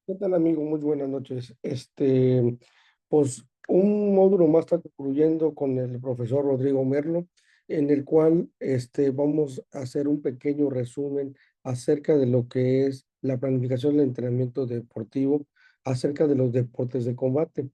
¿Qué tal, amigo? Muy buenas noches. Pues un módulo más está concluyendo con el profesor Rodrigo Merlo, en el cual vamos a hacer un pequeño resumen acerca de lo que es la planificación del entrenamiento deportivo, acerca de los deportes de combate.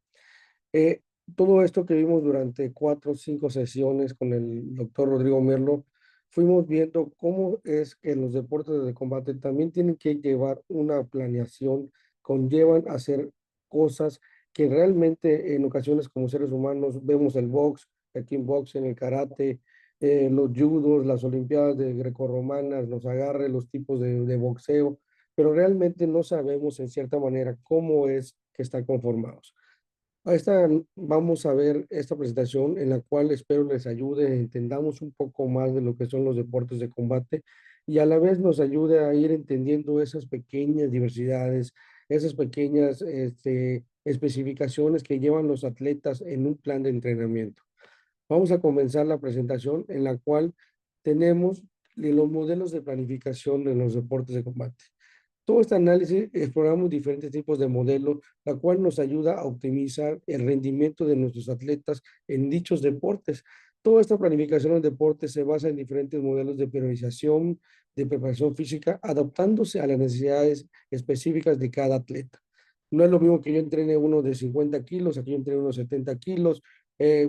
Eh, Todo esto que vimos durante 4 o 5 sesiones con el doctor Rodrigo Merlo, fuimos viendo cómo es que los deportes de combate también tienen que llevar una planeación, conllevan hacer cosas que realmente en ocasiones como seres humanos vemos el box, el kickboxing, el karate, los judos, las olimpiadas de grecorromanas, los agarres, los tipos de boxeo, pero realmente no sabemos en cierta manera cómo es que están conformados. Vamos a ver esta presentación en la cual espero les ayude, entendamos un poco más de lo que son los deportes de combate y a la vez nos ayude a ir entendiendo esas pequeñas diversidades, esas pequeñas especificaciones que llevan los atletas en un plan de entrenamiento. Vamos a comenzar la presentación en la cual tenemos los modelos de planificación de los deportes de combate. Todo este análisis exploramos diferentes tipos de modelos, la cual nos ayuda a optimizar el rendimiento de nuestros atletas en dichos deportes. Toda esta planificación del deporte se basa en diferentes modelos de periodización, de preparación física, adaptándose a las necesidades específicas de cada atleta. No es lo mismo que yo entrene uno de 50 kilos, aquí yo entrene uno de 70 kilos.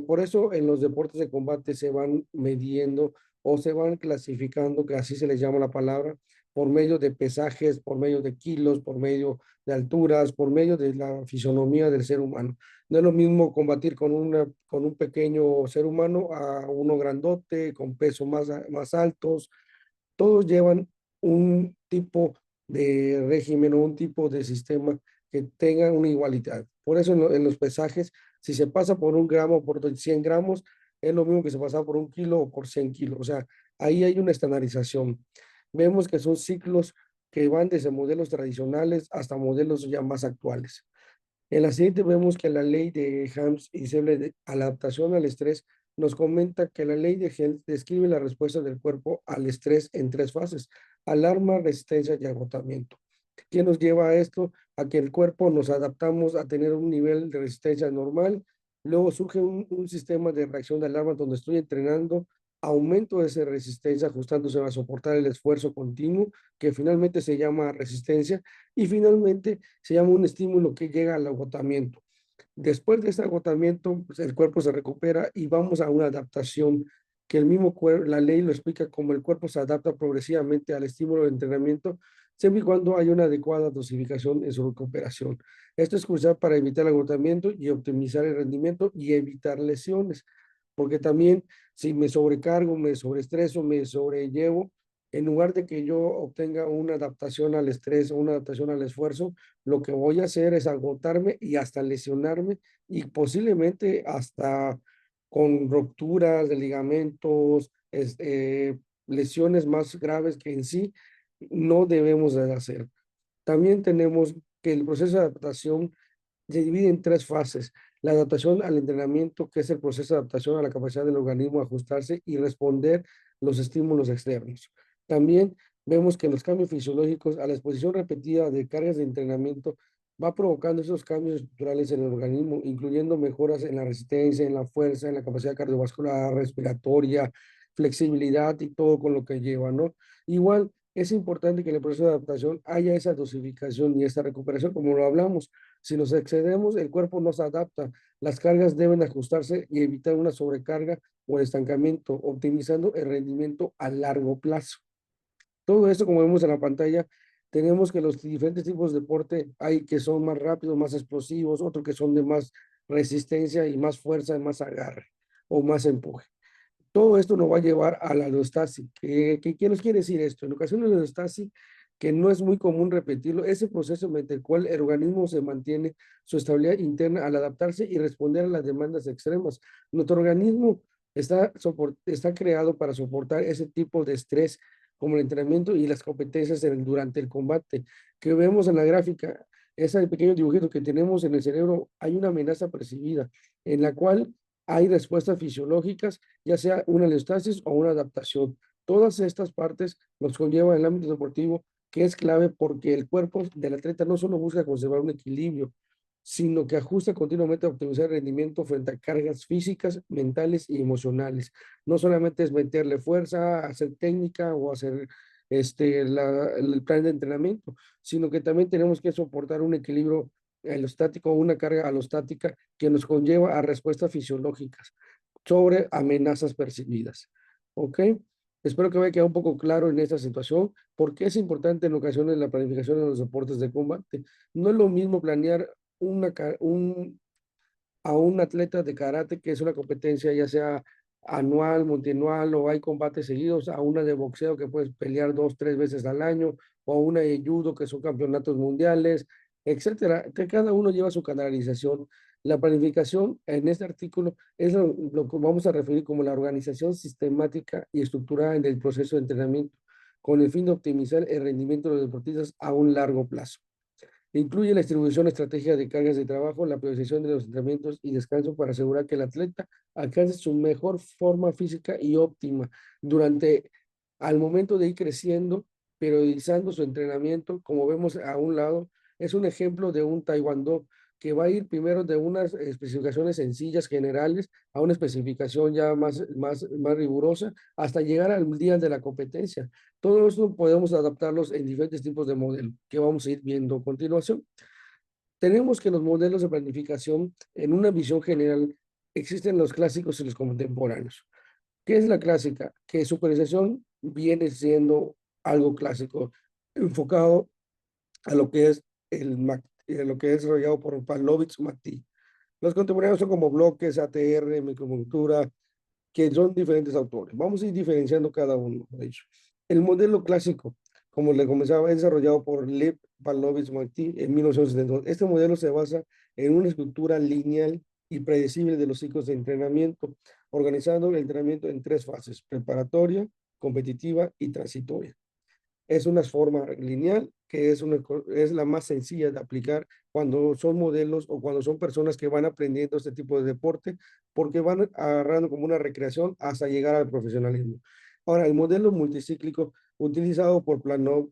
Por eso en los deportes de combate se van midiendo o se van clasificando, que así se les llama la palabra, por medio de pesajes, por medio de kilos, por medio de alturas, por medio de la fisonomía del ser humano. No es lo mismo combatir con un pequeño ser humano a uno grandote, con pesos más altos. Todos llevan un tipo de régimen o un tipo de sistema que tenga una igualdad. Por eso en los pesajes, si se pasa por 1 gramo o por 100 gramos, es lo mismo que se pasa por 1 kilo o por 100 kilos. O sea, ahí hay una estandarización. Vemos que son ciclos que van desde modelos tradicionales hasta modelos ya más actuales. En la siguiente vemos que la ley de Helms y Seble de adaptación al estrés nos comenta que la ley de Helms describe la respuesta del cuerpo al estrés en 3 fases: alarma, resistencia y agotamiento. ¿Qué nos lleva a esto? A que el cuerpo nos adaptamos a tener un nivel de resistencia normal, luego surge un sistema de reacción de alarma donde estoy entrenando, aumento de esa resistencia ajustándose a soportar el esfuerzo continuo, que finalmente se llama resistencia, y finalmente se llama un estímulo que llega al agotamiento. Después de ese agotamiento, pues el cuerpo se recupera y vamos a una adaptación que el mismo cuerpo, la ley lo explica como el cuerpo se adapta progresivamente al estímulo de entrenamiento, siempre y cuando hay una adecuada dosificación en su recuperación. Esto es crucial para evitar el agotamiento y optimizar el rendimiento y evitar lesiones, porque también si me sobrecargo, me sobreestreso, me sobrellevo, en lugar de que yo obtenga una adaptación al estrés o una adaptación al esfuerzo, lo que voy a hacer es agotarme y hasta lesionarme y posiblemente hasta con rupturas de ligamentos, lesiones más graves que en sí no debemos de hacer. También tenemos que el proceso de adaptación se divide en 3 fases. La adaptación al entrenamiento, que es el proceso de adaptación a la capacidad del organismo a ajustarse y responder los estímulos externos. También vemos que los cambios fisiológicos a la exposición repetida de cargas de entrenamiento va provocando esos cambios estructurales en el organismo, incluyendo mejoras en la resistencia, en la fuerza, en la capacidad cardiovascular, respiratoria, flexibilidad y todo con lo que lleva, ¿no? Igual es importante que en el proceso de adaptación haya esa dosificación y esa recuperación, como lo hablamos. Si nos excedemos, el cuerpo no se adapta. Las cargas deben ajustarse y evitar una sobrecarga o el estancamiento, optimizando el rendimiento a largo plazo. Todo esto, como vemos en la pantalla, tenemos que los diferentes tipos de deporte hay que son más rápidos, más explosivos, otros que son de más resistencia y más fuerza, más agarre o más empuje. Todo esto nos va a llevar a la aliostasis. ¿Qué nos quiere decir esto? En ocasiones la aliostasis, que no es muy común repetirlo, es el proceso mediante el cual el organismo se mantiene su estabilidad interna al adaptarse y responder a las demandas extremas. Nuestro organismo está creado para soportar ese tipo de estrés como el entrenamiento y las competencias durante el combate. Que vemos en la gráfica, ese pequeño dibujito que tenemos en el cerebro, hay una amenaza percibida en la cual hay respuestas fisiológicas, ya sea una aliostasis o una adaptación. Todas estas partes nos conllevan en el ámbito deportivo que es clave porque el cuerpo del atleta no solo busca conservar un equilibrio, sino que ajusta continuamente a optimizar el rendimiento frente a cargas físicas, mentales y emocionales. No solamente es meterle fuerza, hacer técnica o hacer el plan de entrenamiento, sino que también tenemos que soportar un equilibrio alostático o una carga alostática que nos conlleva a respuestas fisiológicas sobre amenazas percibidas. ¿Ok? Espero que me haya quedado un poco claro en esta situación, porque es importante en ocasiones la planificación de los deportes de combate. No es lo mismo planear a un atleta de karate, que es una competencia ya sea anual, multianual o hay combates seguidos, a una de boxeo que puedes pelear 2, 3 veces al año, o una de judo que son campeonatos mundiales, etcétera, que cada uno lleva su canalización. La planificación en este artículo es lo que vamos a referir como la organización sistemática y estructurada en el proceso de entrenamiento, con el fin de optimizar el rendimiento de los deportistas a un largo plazo. Incluye la distribución estratégica de cargas de trabajo, la priorización de los entrenamientos y descanso para asegurar que el atleta alcance su mejor forma física y óptima durante, al momento de ir creciendo, periodizando su entrenamiento, como vemos a un lado, es un ejemplo de un taekwondo que va a ir primero de unas especificaciones sencillas, generales, a una especificación ya más rigurosa, hasta llegar al día de la competencia. Todo esto podemos adaptarlos en diferentes tipos de modelos que vamos a ir viendo a continuación. Tenemos que los modelos de planificación, en una visión general, existen los clásicos y los contemporáneos. ¿Qué es la clásica? Que supervisación viene siendo algo clásico, enfocado a lo que es lo que es desarrollado por Pavlovich McTee. Los contemporáneos son como bloques, ATR, microcultura, que son diferentes autores. Vamos a ir diferenciando cada uno, de hecho. El modelo clásico, como le comenzaba, es desarrollado por Lev Pavlovich Martí en 1972. Este modelo se basa en una estructura lineal y predecible de los ciclos de entrenamiento, organizando el entrenamiento en tres fases: preparatoria, competitiva y transitoria. Es una forma lineal que es la más sencilla de aplicar cuando son modelos o cuando son personas que van aprendiendo este tipo de deporte, porque van agarrando como una recreación hasta llegar al profesionalismo. Ahora, el modelo multicíclico utilizado por Planov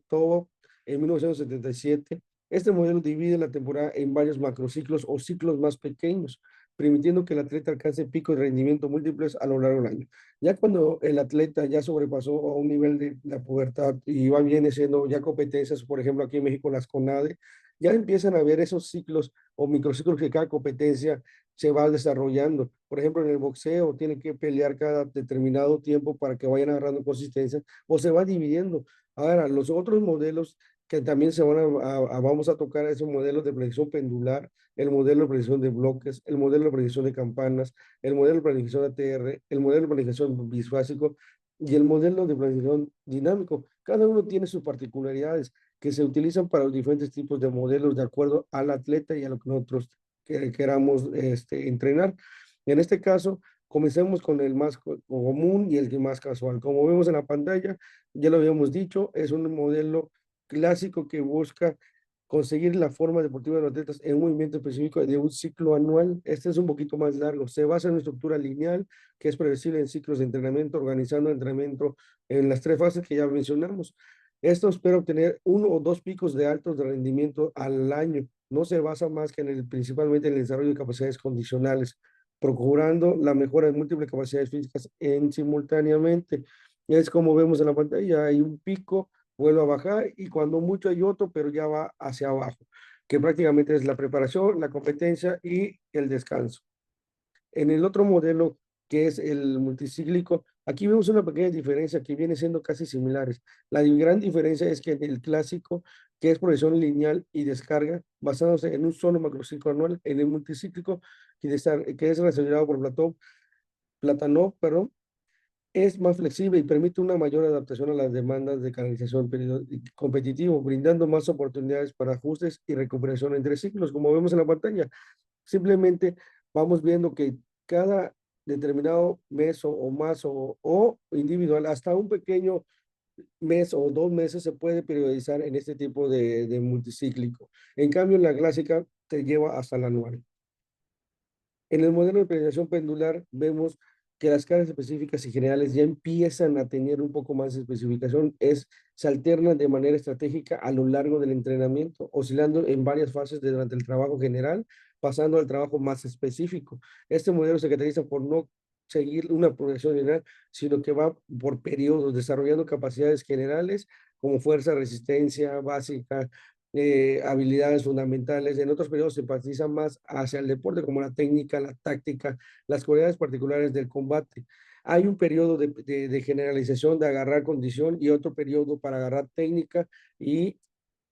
en 1977, este modelo divide la temporada en varios macrociclos o ciclos más pequeños, permitiendo que el atleta alcance picos de rendimiento múltiples a lo largo del año. Ya cuando el atleta ya sobrepasó a un nivel de la pubertad y va viene siendo ya competencias, por ejemplo, aquí en México las CONADE, ya empiezan a ver esos ciclos o microciclos que cada competencia se va desarrollando. Por ejemplo, en el boxeo tiene que pelear cada determinado tiempo para que vayan agarrando consistencia o se va dividiendo. Ahora, los otros modelos que también se van vamos a tocar esos modelos de precisión pendular, el modelo de precisión de bloques, el modelo de precisión de campanas, el modelo de planificación ATR, el modelo de planificación bisfásico y el modelo de planificación dinámico. Cada uno tiene sus particularidades que se utilizan para los diferentes tipos de modelos de acuerdo al atleta y a lo que nosotros queramos entrenar. En este caso, comencemos con el más común y el que más casual. Como vemos en la pantalla, ya lo habíamos dicho, es un modelo clásico que busca conseguir la forma deportiva de los atletas en un movimiento específico de un ciclo anual. Este es un poquito más largo. Se basa en una estructura lineal que es predecible en ciclos de entrenamiento, organizando el entrenamiento en las tres fases que ya mencionamos. Esto espera obtener 1 o 2 picos de altos de rendimiento al año. No se basa más que principalmente en el desarrollo de capacidades condicionales, procurando la mejora de múltiples capacidades físicas en simultáneamente. Es como vemos en la pantalla, hay un pico, vuelve a bajar y cuando mucho hay otro, pero ya va hacia abajo, que prácticamente es la preparación, la competencia y el descanso. En el otro modelo, que es el multicíclico, aquí vemos una pequeña diferencia que viene siendo casi similares. La gran diferencia es que en el clásico, que es progresión lineal y descarga, basándose en un solo macrociclo anual, en el multicíclico, que es desarrollado por Platanov, perdón, es más flexible y permite una mayor adaptación a las demandas de canalización competitivo, brindando más oportunidades para ajustes y recuperación entre ciclos, como vemos en la pantalla. Simplemente vamos viendo que cada determinado mes o más o individual, hasta un pequeño mes o 2 meses se puede periodizar en este tipo de multicíclico. En cambio, en la clásica te lleva hasta el anual. En el modelo de periodización pendular vemos que las cargas específicas y generales ya empiezan a tener un poco más de especificación, se alternan de manera estratégica a lo largo del entrenamiento, oscilando en varias fases durante el trabajo general, pasando al trabajo más específico. Este modelo se caracteriza por no seguir una progresión general, sino que va por periodos, desarrollando capacidades generales como fuerza, resistencia básica, habilidades fundamentales. En otros periodos se enfatiza más hacia el deporte, como la técnica, la táctica, las cualidades particulares del combate. Hay un periodo de generalización, de agarrar condición, y otro periodo para agarrar técnica y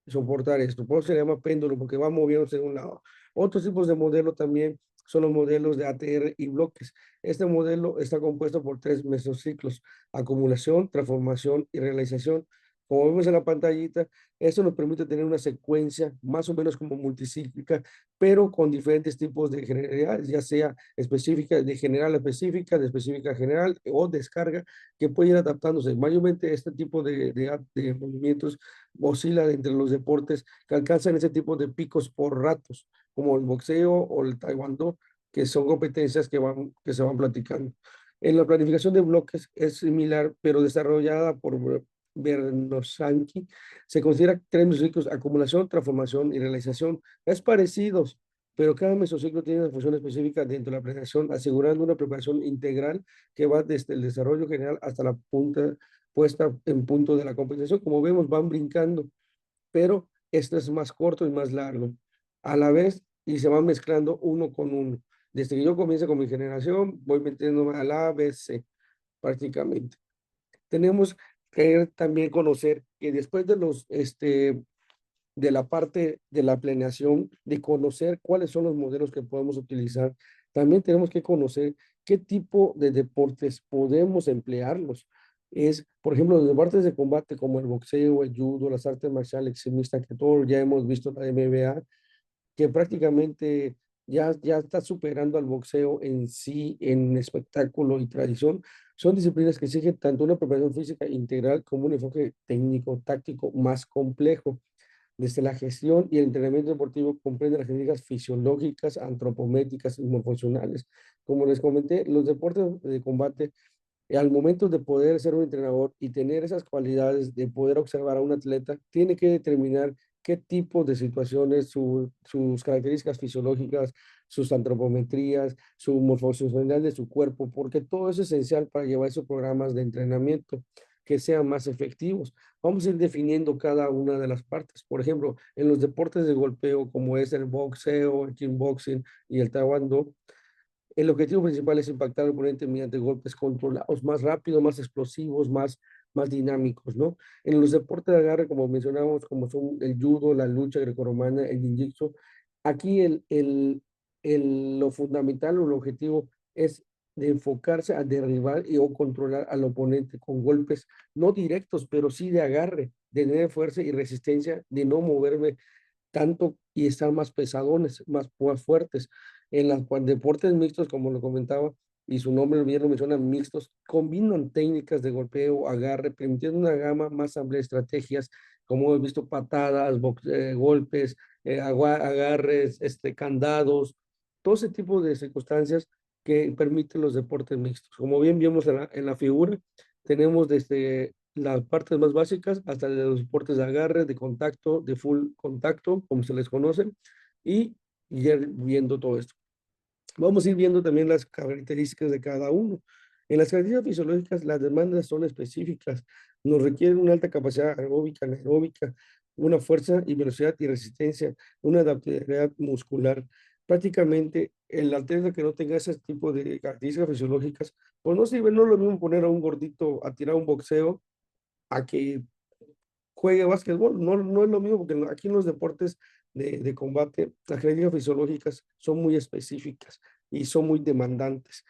soportar esto. Por eso se llama péndulo, porque va moviéndose de un lado. Otros tipos de modelo también son los modelos de ATR y bloques. Este modelo está compuesto por tres mesociclos: acumulación, transformación y realización. Como vemos en la pantallita, esto nos permite tener una secuencia más o menos como multicíclica, pero con diferentes tipos de generalidades, ya sea específica, de general a específica, de específica a general o descarga, que puede ir adaptándose. Mayormente este tipo de movimientos oscila entre los deportes que alcanzan ese tipo de picos por ratos, como el boxeo o el taekwondo, que son competencias que se van platicando. En la planificación de bloques es similar, pero desarrollada por Bernosanki. Se considera tres mesociclos: acumulación, transformación y realización. Es parecidos, pero cada mesociclo tiene una función específica dentro de la planeación, asegurando una preparación integral que va desde el desarrollo general hasta la punta puesta en punto de la compensación. Como vemos, van brincando, pero este es más corto y más largo a la vez, y se van mezclando uno con uno. Desde que yo comienzo con mi generación, voy metiéndome al A, B, C prácticamente. Tenemos que también conocer que después de la parte de la planeación, de conocer cuáles son los modelos que podemos utilizar, también tenemos que conocer qué tipo de deportes podemos emplearlos. Por ejemplo, los deportes de combate como el boxeo, el judo, las artes marciales extremistas, que todos ya hemos visto, la MMA, que prácticamente ya está superando al boxeo en sí, en espectáculo y tradición. Son disciplinas que exigen tanto una preparación física integral como un enfoque técnico, táctico más complejo. Desde la gestión y el entrenamiento deportivo comprende las técnicas fisiológicas, antropométricas y morfofuncionales. Como les comenté, los deportes de combate, al momento de poder ser un entrenador y tener esas cualidades de poder observar a un atleta, tiene que determinar qué tipo de situaciones, sus características fisiológicas, sus antropometrías, su morfofuncional de su cuerpo, porque todo es esencial para llevar esos programas de entrenamiento que sean más efectivos. Vamos a ir definiendo cada una de las partes. Por ejemplo, en los deportes de golpeo, como es el boxeo, el kickboxing y el taekwondo, el objetivo principal es impactar al oponente mediante golpes controlados, más rápidos, más explosivos, más dinámicos, ¿no? En los deportes de agarre, como mencionamos, como son el judo, la lucha grecorromana, el jiu-jitsu, aquí lo fundamental o el objetivo es de enfocarse a derribar o controlar al oponente con golpes no directos, pero sí de agarre, de tener fuerza y resistencia, de no moverme tanto y estar más pesadones, más fuertes. En los deportes mixtos, como lo comentaba, y su nombre bien lo menciona, mixtos, combinan técnicas de golpeo, agarre, permitiendo una gama más amplia de estrategias, como hemos visto: patadas, golpes, agarres, candados, todo ese tipo de circunstancias que permiten los deportes mixtos. Como bien vimos en la figura, tenemos desde las partes más básicas hasta de los deportes de agarre, de contacto, de full contacto, como se les conoce, y ir viendo todo esto. Vamos a ir viendo también las características de cada uno. En las características fisiológicas, las demandas son específicas. Nos requieren una alta capacidad aeróbica, anaeróbica, una fuerza y velocidad y resistencia, una adaptabilidad muscular. Prácticamente, el atleta que no tenga ese tipo de características fisiológicas, pues no sirve. No es lo mismo poner a un gordito a tirar un boxeo a que juegue básquetbol. No, no es lo mismo, porque aquí en los deportes de combate, las características fisiológicas son muy específicas y son muy demandantes.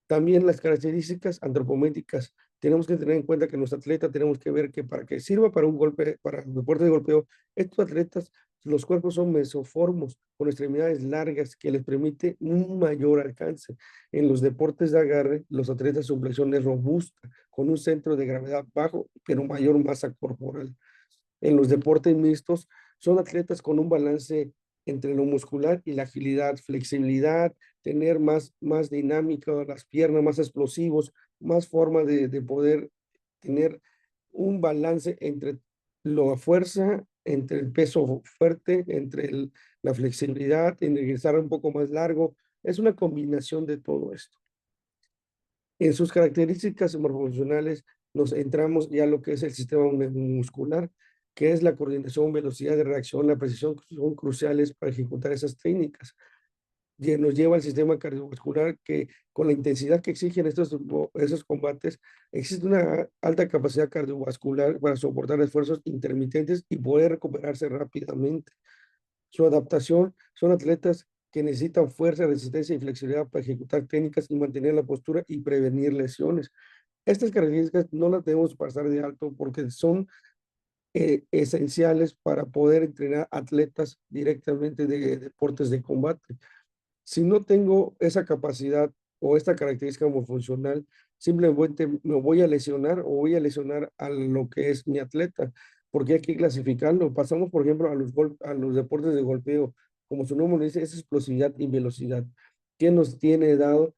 También las características antropométricas. Tenemos que tener en cuenta que nuestro atleta, tenemos que ver que para que sirva para un golpe, para el deporte de golpeo, estos atletas, los cuerpos son mesoformos, con extremidades largas que les permite un mayor alcance. En los deportes de agarre, los atletas, su flexión es robusta, con un centro de gravedad bajo, pero mayor masa corporal. En los deportes mixtos, son atletas con un balance entre lo muscular y la agilidad, flexibilidad, tener más dinámica las piernas, más explosivos, más forma de poder tener un balance entre la fuerza, entre el peso fuerte, entre la flexibilidad, enderezar un poco más largo. Es una combinación de todo esto. En sus características morfofuncionales nos entramos ya a lo que es el sistema muscular, que es la coordinación, velocidad de reacción, la precisión son cruciales para ejecutar esas técnicas. Y nos lleva al sistema cardiovascular que con la intensidad que exigen esos combates, existe una alta capacidad cardiovascular para soportar esfuerzos intermitentes y poder recuperarse rápidamente. Su adaptación son atletas que necesitan fuerza, resistencia y flexibilidad para ejecutar técnicas y mantener la postura y prevenir lesiones. Estas características no las debemos pasar de alto porque son esenciales para poder entrenar atletas directamente de deportes de combate. Si no tengo esa capacidad o esta característica funcional, simplemente me voy a lesionar o voy a lesionar a lo que es mi atleta, porque hay que clasificarlo. Pasamos, por ejemplo, a los deportes de golpeo. Como su nombre dice, es explosividad y velocidad. ¿Qué nos tiene dado?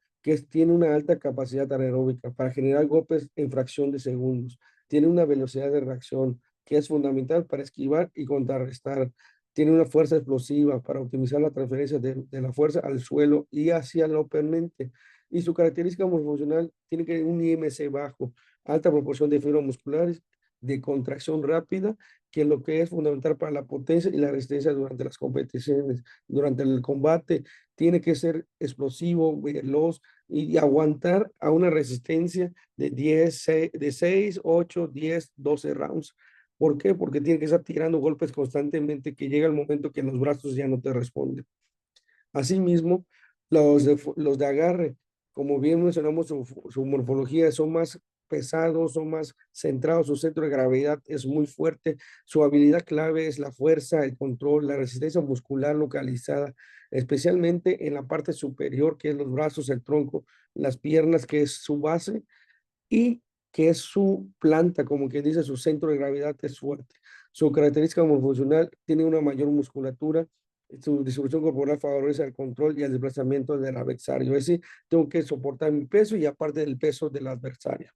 Tiene una alta capacidad anaeróbica para generar golpes en fracción de segundos. Tiene una velocidad de reacción que es fundamental para esquivar y contrarrestar. Tiene una fuerza explosiva para optimizar la transferencia de la fuerza al suelo y hacia el oponente. Y su característica morfofuncional tiene que un IMC bajo, alta proporción de fibras musculares, de contracción rápida, que lo que es fundamental para la potencia y la resistencia durante las competiciones, durante el combate, tiene que ser explosivo, veloz y aguantar a una resistencia de 10, de 6, 8, 10, 12 rounds. ¿Por qué? Porque tiene que estar tirando golpes constantemente que llega el momento que los brazos ya no te responden. Asimismo, los de agarre, como bien mencionamos, su morfología son más pesados, son más centrados, su centro de gravedad es muy fuerte, su habilidad clave es la fuerza, el control, la resistencia muscular localizada, especialmente en la parte superior, que es los brazos, el tronco, las piernas, que es su base, y que es su planta, como que dice, su centro de gravedad es fuerte. Su característica morfofuncional tiene una mayor musculatura, su distribución corporal favorece el control y el desplazamiento del adversario. Es decir, tengo que soportar mi peso y aparte del peso del adversario.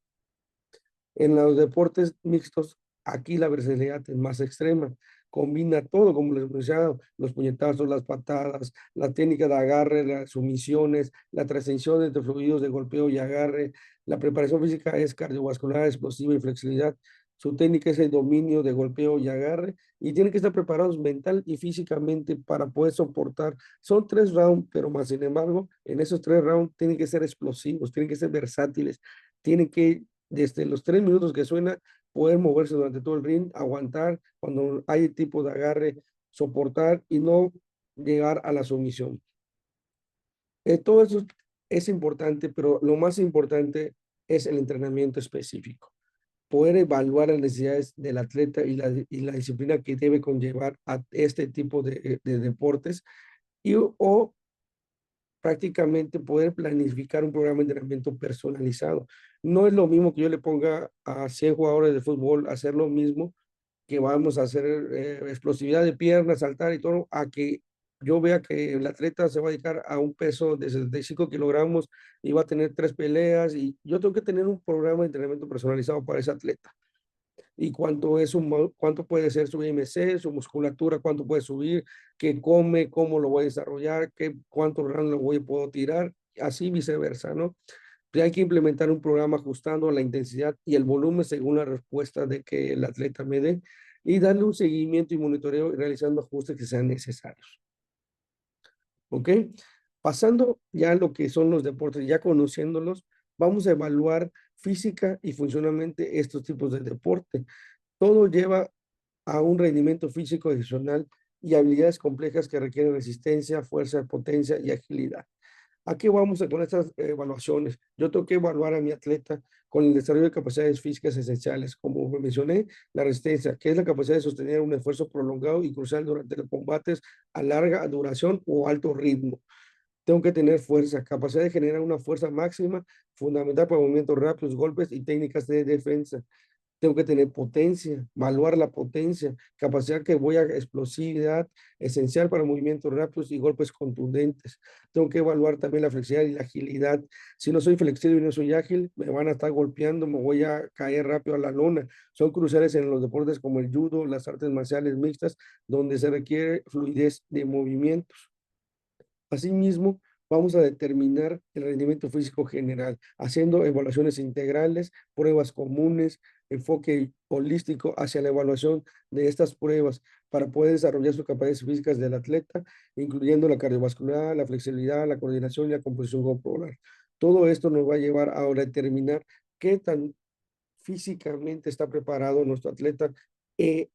En los deportes mixtos, aquí la versatilidad es más extrema. Combina todo, como les mencionaba, los puñetazos, las patadas, la técnica de agarre, las sumisiones, la trascensión entre fluidos de golpeo y agarre. La preparación física es cardiovascular, explosiva y flexibilidad. Su técnica es el dominio de golpeo y agarre y tienen que estar preparados mental y físicamente para poder soportar. Son 3 rounds, pero más sin embargo, en esos 3 rounds tienen que ser explosivos, tienen que ser versátiles, tienen que desde los 3 minutos que suena, poder moverse durante todo el ring, aguantar cuando hay tipo de agarre, soportar y no llegar a la sumisión. Todo eso es importante, pero lo más importante es el entrenamiento específico. Poder evaluar las necesidades del atleta y la disciplina que debe conllevar a este tipo de deportes y o prácticamente poder planificar un programa de entrenamiento personalizado. No es lo mismo que yo le ponga a 100 jugadores de fútbol a hacer lo mismo que vamos a hacer explosividad de piernas, saltar y todo, a que yo vea que el atleta se va a dedicar a un peso de 75 kilogramos y va a tener 3 peleas y yo tengo que tener un programa de entrenamiento personalizado para ese atleta y cuánto puede ser su IMC, su musculatura, cuánto puede subir, qué come, cómo lo voy a desarrollar, cuánto round puedo tirar, así viceversa, ¿no? Hay que implementar un programa ajustando la intensidad y el volumen según la respuesta de que el atleta me dé y darle un seguimiento y monitoreo y realizando ajustes que sean necesarios. ¿Ok? Pasando ya a lo que son los deportes, ya conociéndolos, vamos a evaluar física y funcionalmente estos tipos de deporte. Todo lleva a un rendimiento físico adicional y habilidades complejas que requieren resistencia, fuerza, potencia y agilidad. ¿A qué vamos con estas evaluaciones? Yo tengo que evaluar a mi atleta con el desarrollo de capacidades físicas esenciales, como mencioné, la resistencia, que es la capacidad de sostener un esfuerzo prolongado y crucial durante los combates a larga duración o alto ritmo. Tengo que tener fuerza, capacidad de generar una fuerza máxima, fundamental para movimientos rápidos, golpes y técnicas de defensa. Tengo que tener potencia, evaluar la potencia, capacidad que voy a explosividad, esencial para movimientos rápidos y golpes contundentes. Tengo que evaluar también la flexibilidad y la agilidad. Si no soy flexible y no soy ágil, me van a estar golpeando, me voy a caer rápido a la lona. Son cruciales en los deportes como el judo, las artes marciales mixtas, donde se requiere fluidez de movimientos. Asimismo, vamos a determinar el rendimiento físico general, haciendo evaluaciones integrales, pruebas comunes, enfoque holístico hacia la evaluación de estas pruebas para poder desarrollar sus capacidades físicas del atleta, incluyendo la cardiovascular, la flexibilidad, la coordinación y la composición corporal. Todo esto nos va a llevar a determinar qué tan físicamente está preparado nuestro atleta,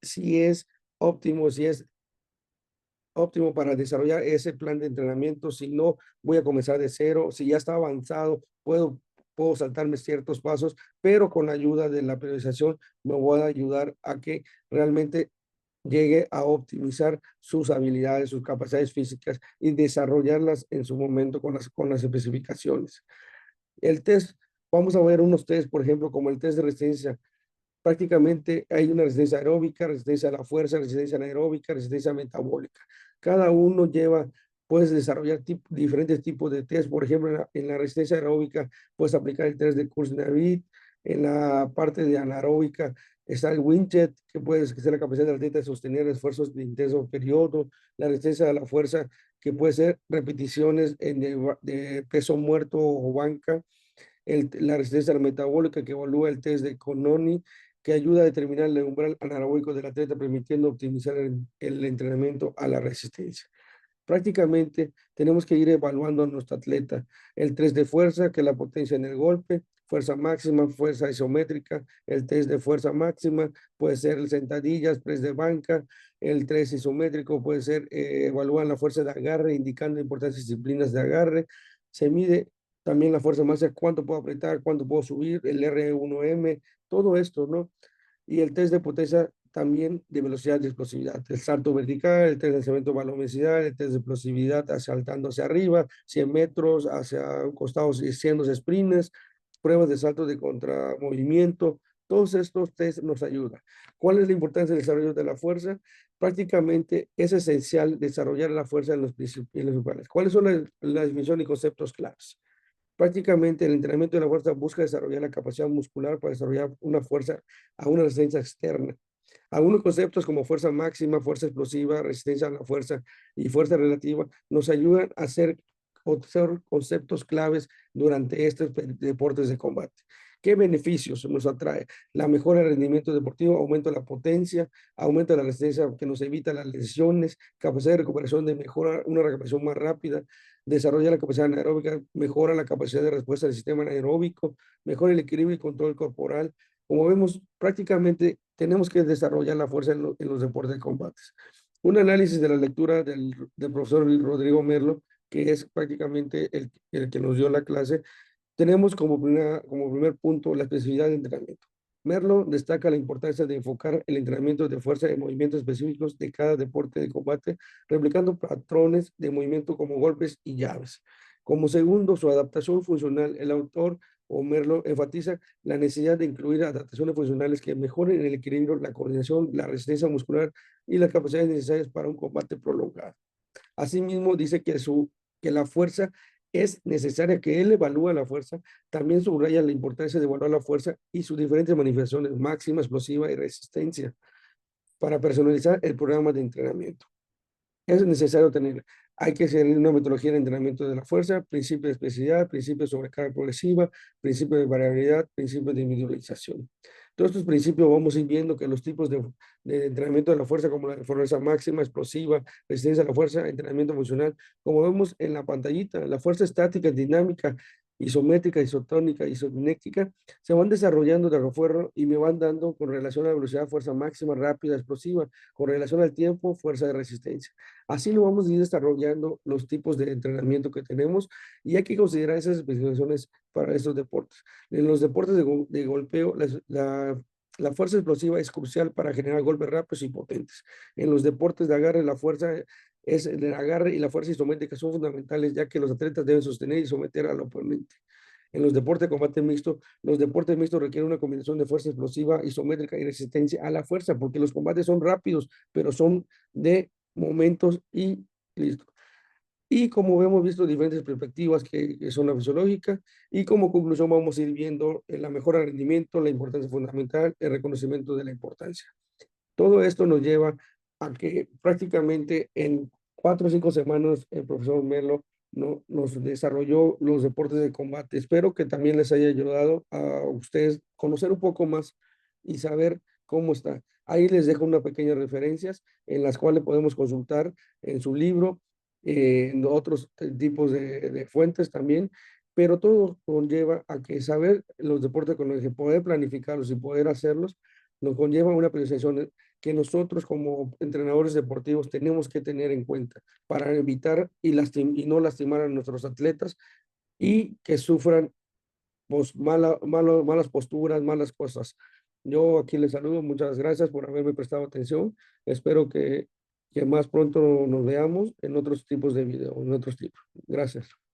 si es óptimo, si es óptimo para desarrollar ese plan de entrenamiento. Si no, voy a comenzar de cero. Si ya está avanzado, puedo saltarme ciertos pasos, pero con la ayuda de la periodización me voy a ayudar a que realmente llegue a optimizar sus habilidades, sus capacidades físicas y desarrollarlas en su momento con las especificaciones. El test, vamos a ver unos test, por ejemplo, como el test de resistencia. Prácticamente hay una resistencia aeróbica, resistencia a la fuerza, resistencia anaeróbica, resistencia metabólica. Cada uno puedes desarrollar diferentes tipos de test. Por ejemplo, en la resistencia aeróbica puedes aplicar el test de Kuznetsov. En la parte de anaeróbica está el Winchet, que es la capacidad del atleta de sostener esfuerzos de intenso periodo. La resistencia a la fuerza, que puede ser repeticiones de peso muerto o banca. La resistencia metabólica, que evalúa el test de Cononi, que ayuda a determinar el umbral anaeróbico del atleta, permitiendo optimizar el entrenamiento a la resistencia. Prácticamente tenemos que ir evaluando a nuestro atleta. El test de fuerza, que es la potencia en el golpe, fuerza máxima, fuerza isométrica. El test de fuerza máxima puede ser el sentadillas, press de banca. El test isométrico puede ser evaluar la fuerza de agarre, indicando importantes disciplinas de agarre. Se mide también la fuerza máxima, cuánto puedo apretar, cuánto puedo subir, el R1M, todo esto, ¿no? Y el test de potencia también de velocidad y explosividad. El salto vertical, el test de lanzamiento velocidad, el test de explosividad saltando hacia arriba, 100 metros hacia un costado, siendo sprints, pruebas de salto de contramovimiento. Todos estos test nos ayudan. ¿Cuál es la importancia del desarrollo de la fuerza? Prácticamente es esencial desarrollar la fuerza en los principales. ¿Cuáles son la definición y conceptos claves? Prácticamente el entrenamiento de la fuerza busca desarrollar la capacidad muscular para desarrollar una fuerza a una resistencia externa. Algunos conceptos como fuerza máxima, fuerza explosiva, resistencia a la fuerza y fuerza relativa nos ayudan a hacer conceptos claves durante estos deportes de combate. ¿Qué beneficios nos atrae? La mejora del rendimiento deportivo, aumento de la potencia, aumento de la resistencia que nos evita las lesiones, capacidad de recuperación de mejora, una recuperación más rápida, desarrolla la capacidad anaeróbica, mejora la capacidad de respuesta del sistema anaeróbico, mejora el equilibrio y control corporal. Como vemos, prácticamente tenemos que desarrollar la fuerza en los deportes de combates. Un análisis de la lectura del profesor Rodrigo Merlo, que es prácticamente el que nos dio la clase, tenemos como primer punto la especificidad de entrenamiento. Merlo destaca la importancia de enfocar el entrenamiento de fuerza en movimientos específicos de cada deporte de combate, replicando patrones de movimiento como golpes y llaves. Como segundo, su adaptación funcional. El autor o Merlo enfatiza la necesidad de incluir adaptaciones funcionales que mejoren el equilibrio, la coordinación, la resistencia muscular y las capacidades necesarias para un combate prolongado. Asimismo, dice que la fuerza es necesaria, que él evalúa la fuerza, también subraya la importancia de evaluar la fuerza y sus diferentes manifestaciones, máxima, explosiva y resistencia, para personalizar el programa de entrenamiento. Es necesario tener, hay que seguir una metodología de entrenamiento de la fuerza, principio de especificidad, principio de sobrecarga progresiva, principio de variabilidad, principio de individualización. Todos estos principios vamos a ir viendo que los tipos de entrenamiento de la fuerza, como la fuerza máxima, explosiva, resistencia a la fuerza, entrenamiento funcional, como vemos en la pantallita, la fuerza estática, dinámica, isométrica, isotónica, isocinética, se van desarrollando de refuerzo y me van dando con relación a la velocidad, fuerza máxima, rápida, explosiva, con relación al tiempo, fuerza de resistencia. Así lo vamos a ir desarrollando los tipos de entrenamiento que tenemos y hay que considerar esas especificaciones para estos deportes. En los deportes de golpeo, la fuerza explosiva es crucial para generar golpes rápidos y potentes. En los deportes de agarre, la fuerza es el agarre y la fuerza isométrica son fundamentales, ya que los atletas deben sostener y someter al oponente. En los deportes de combate mixto, los deportes mixtos requieren una combinación de fuerza explosiva, isométrica y resistencia a la fuerza, porque los combates son rápidos, pero son de momentos y listo. Y como hemos visto diferentes perspectivas que son la fisiológica, y como conclusión vamos a ir viendo la mejora de rendimiento, la importancia fundamental, el reconocimiento de la importancia. Todo esto nos lleva a que prácticamente en 4 o 5 semanas el profesor Melo nos desarrolló los deportes de combate. Espero que también les haya ayudado a ustedes conocer un poco más y saber cómo está. Ahí les dejo unas pequeñas referencias en las cuales podemos consultar en su libro, en otros tipos de fuentes también, pero todo conlleva a que saber los deportes con los que poder planificarlos y poder hacerlos nos conlleva una priorización que nosotros como entrenadores deportivos tenemos que tener en cuenta para evitar y no lastimar a nuestros atletas y que sufran pues, malas posturas, malas cosas. Yo aquí les saludo, muchas gracias por haberme prestado atención. Espero que más pronto nos veamos en otros tipos de video, en otros tipos. Gracias.